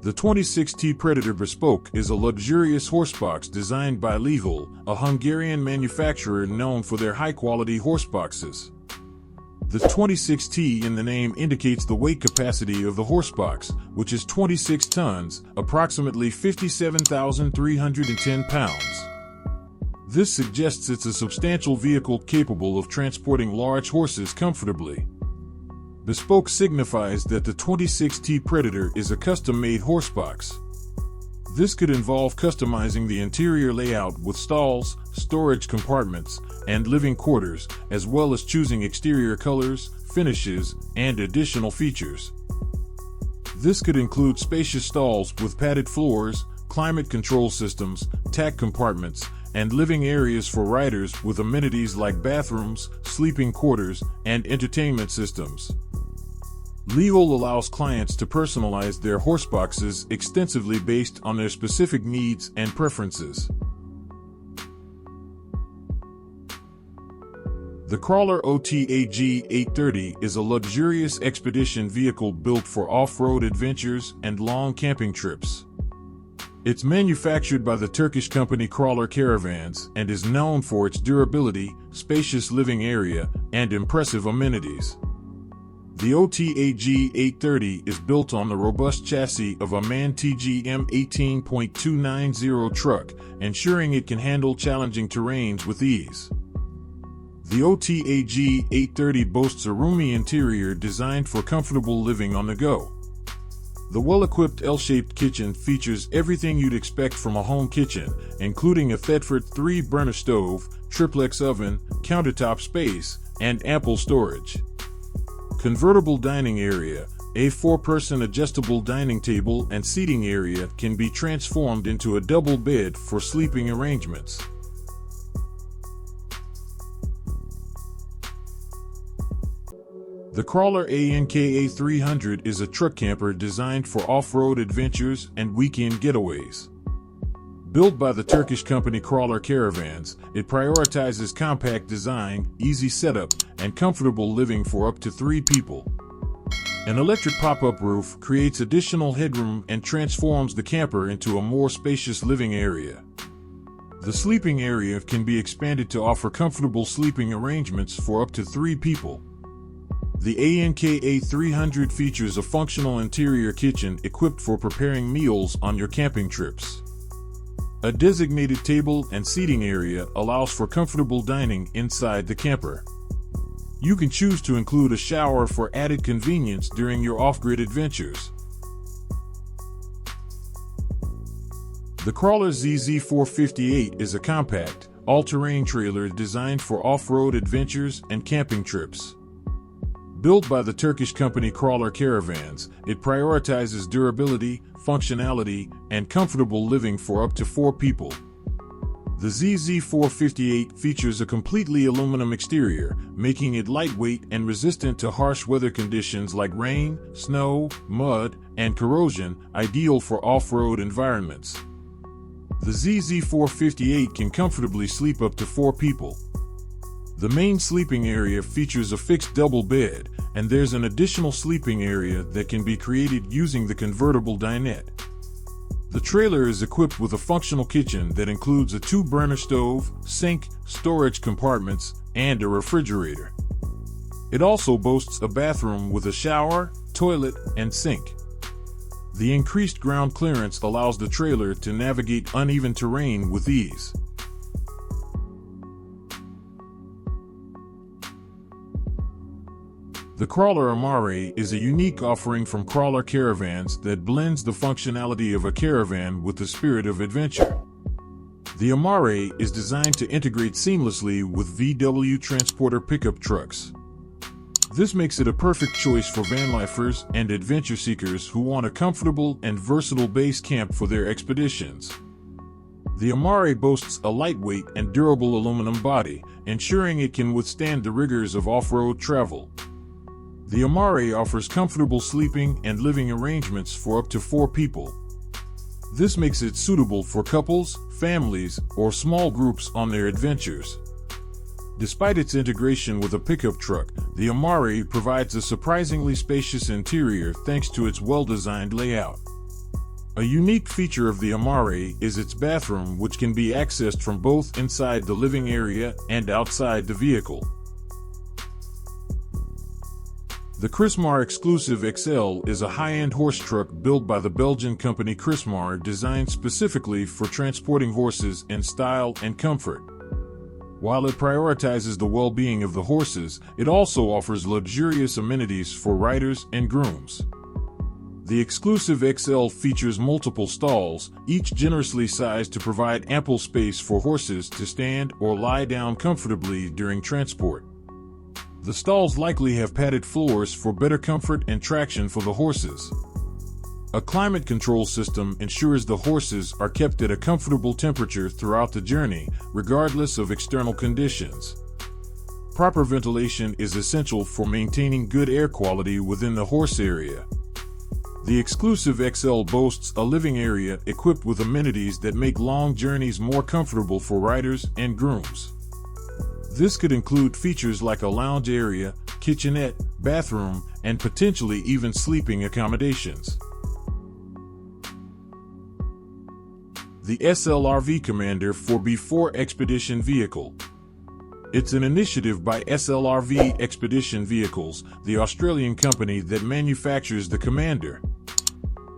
The 26T Predator Bespoke is a luxurious horsebox designed by willblow, a Hungarian manufacturer known for their high-quality horseboxes. The 26T in the name indicates the weight capacity of the horsebox, which is 26 tons, approximately 57,310 pounds. This suggests it's a substantial vehicle capable of transporting large horses comfortably. Bespoke signifies that the 26T Predator is a custom-made horsebox. This could involve customizing the interior layout with stalls, storage compartments, and living quarters, as well as choosing exterior colors, finishes, and additional features. This could include spacious stalls with padded floors, climate control systems, tack compartments, and living areas for riders with amenities like bathrooms, sleeping quarters, and entertainment systems. willblow allows clients to personalize their horseboxes extensively based on their specific needs and preferences. The Crawler OTAG 830 is a luxurious expedition vehicle built for off-road adventures and long camping trips. It's manufactured by the Turkish company Crawler Caravans and is known for its durability, spacious living area, and impressive amenities. The OTAG 830 is built on the robust chassis of a MAN TGM 18.290 truck, ensuring it can handle challenging terrains with ease. The OTAG 830 boasts a roomy interior designed for comfortable living on the go. The well-equipped L-shaped kitchen features everything you'd expect from a home kitchen, including a Thetford 3-burner stove, triplex oven, countertop space, and ample storage. Convertible dining area, a 4-person adjustable dining table and seating area can be transformed into a double bed for sleeping arrangements. The Crawler ANKA 300 is a truck camper designed for off-road adventures and weekend getaways. Built by the Turkish company Crawler Caravans, it prioritizes compact design, easy setup, and comfortable living for up to 3 people. An electric pop-up roof creates additional headroom and transforms the camper into a more spacious living area. The sleeping area can be expanded to offer comfortable sleeping arrangements for up to 3 people. The ANKA 300 features a functional interior kitchen equipped for preparing meals on your camping trips. A designated table and seating area allows for comfortable dining inside the camper. You can choose to include a shower for added convenience during your off-grid adventures. The Crawler ZZ458 is a compact, all-terrain trailer designed for off-road adventures and camping trips. Built by the Turkish company Crawler Caravans, it prioritizes durability, functionality, and comfortable living for up to 4 people. The ZZ458 features a completely aluminum exterior, making it lightweight and resistant to harsh weather conditions like rain, snow, mud, and corrosion, ideal for off-road environments. The ZZ458 can comfortably sleep up to 4 people. The main sleeping area features a fixed double bed, and there's an additional sleeping area that can be created using the convertible dinette. The trailer is equipped with a functional kitchen that includes a 2-burner stove, sink, storage compartments, and a refrigerator. It also boasts a bathroom with a shower, toilet, and sink. The increased ground clearance allows the trailer to navigate uneven terrain with ease. The Crawler Amare is a unique offering from Crawler Caravans that blends the functionality of a caravan with the spirit of adventure. The Amare is designed to integrate seamlessly with VW transporter pickup trucks. This makes it a perfect choice for vanlifers and adventure seekers who want a comfortable and versatile base camp for their expeditions. The Amare boasts a lightweight and durable aluminum body, ensuring it can withstand the rigors of off-road travel. The Amare offers comfortable sleeping and living arrangements for up to 4 people. This makes it suitable for couples, families, or small groups on their adventures. Despite its integration with a pickup truck, the Amare provides a surprisingly spacious interior thanks to its well-designed layout. A unique feature of the Amare is its bathroom, which can be accessed from both inside the living area and outside the vehicle. The Krismar Exclusive XL is a high-end horse truck built by the Belgian company Krismar, designed specifically for transporting horses in style and comfort. While it prioritizes the well-being of the horses, it also offers luxurious amenities for riders and grooms. The Exclusive XL features multiple stalls, each generously sized to provide ample space for horses to stand or lie down comfortably during transport. The stalls likely have padded floors for better comfort and traction for the horses. A climate control system ensures the horses are kept at a comfortable temperature throughout the journey, regardless of external conditions. Proper ventilation is essential for maintaining good air quality within the horse area. The Exclusive XL boasts a living area equipped with amenities that make long journeys more comfortable for riders and grooms. This could include features like a lounge area, kitchenette, bathroom, and potentially even sleeping accommodations. The SLRV Commander 4x4 Expedition Vehicle. It's an initiative by SLRV Expedition Vehicles, the Australian company that manufactures the Commander.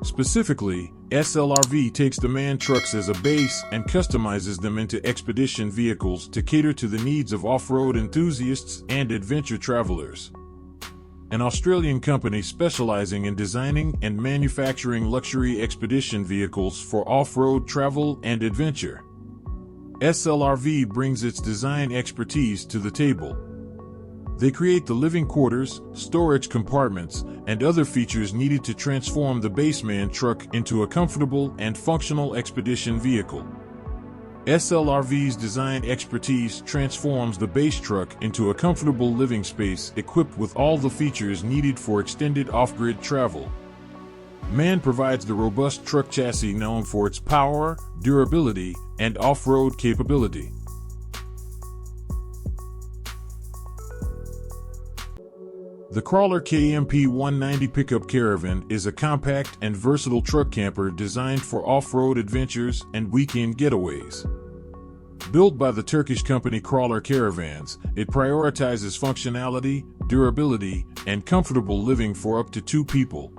Specifically, SLRV takes the MAN trucks as a base and customizes them into expedition vehicles to cater to the needs of off-road enthusiasts and adventure travelers. An Australian company specializing in designing and manufacturing luxury expedition vehicles for off-road travel and adventure. SLRV brings its design expertise to the table. They create the living quarters, storage compartments, and other features needed to transform the base MAN truck into a comfortable and functional expedition vehicle. SLRV's design expertise transforms the base truck into a comfortable living space equipped with all the features needed for extended off-grid travel. MAN provides the robust truck chassis known for its power, durability, and off-road capability. The Crawler KMP 190 pickup caravan is a compact and versatile truck camper designed for off-road adventures and weekend getaways. Built by the Turkish company Crawler Caravans, it prioritizes functionality, durability, and comfortable living for up to 2 people.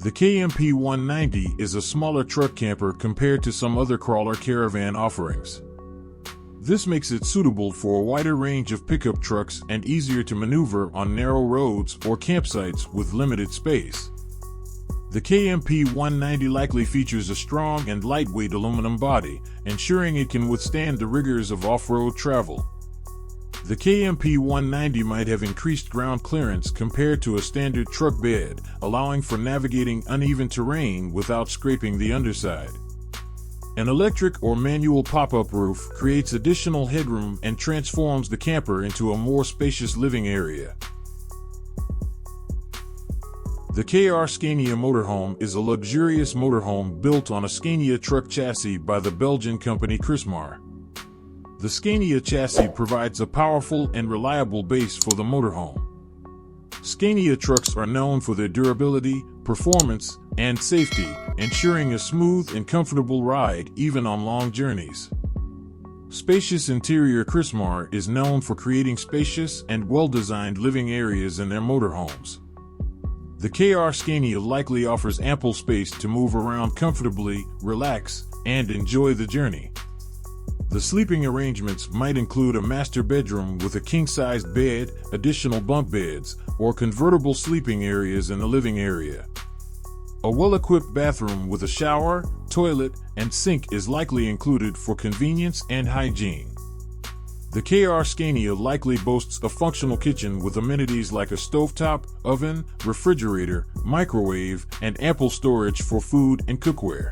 The KMP 190 is a smaller truck camper compared to some other Crawler Caravan offerings. This makes it suitable for a wider range of pickup trucks and easier to maneuver on narrow roads or campsites with limited space. The KMP 190 likely features a strong and lightweight aluminum body, ensuring it can withstand the rigors of off-road travel. The KMP 190 might have increased ground clearance compared to a standard truck bed, allowing for navigating uneven terrain without scraping the underside. An electric or manual pop-up roof creates additional headroom and transforms the camper into a more spacious living area. The Scania Motorhome is a luxurious motorhome built on a Scania truck chassis by the Belgian company Krismar. The Scania chassis provides a powerful and reliable base for the motorhome. Scania trucks are known for their durability, performance, and safety, ensuring a smooth and comfortable ride even on long journeys. Spacious interior. Krismar is known for creating spacious and well-designed living areas in their motorhomes. The Scania likely offers ample space to move around comfortably, relax, and enjoy the journey. The sleeping arrangements might include a master bedroom with a king-sized bed, additional bunk beds, or convertible sleeping areas in the living area. A well-equipped bathroom with a shower, toilet, and sink is likely included for convenience and hygiene. The Scania likely boasts a functional kitchen with amenities like a stovetop, oven, refrigerator, microwave, and ample storage for food and cookware.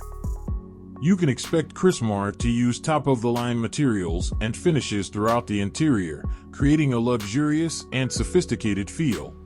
You can expect Krismar to use top-of-the-line materials and finishes throughout the interior, creating a luxurious and sophisticated feel.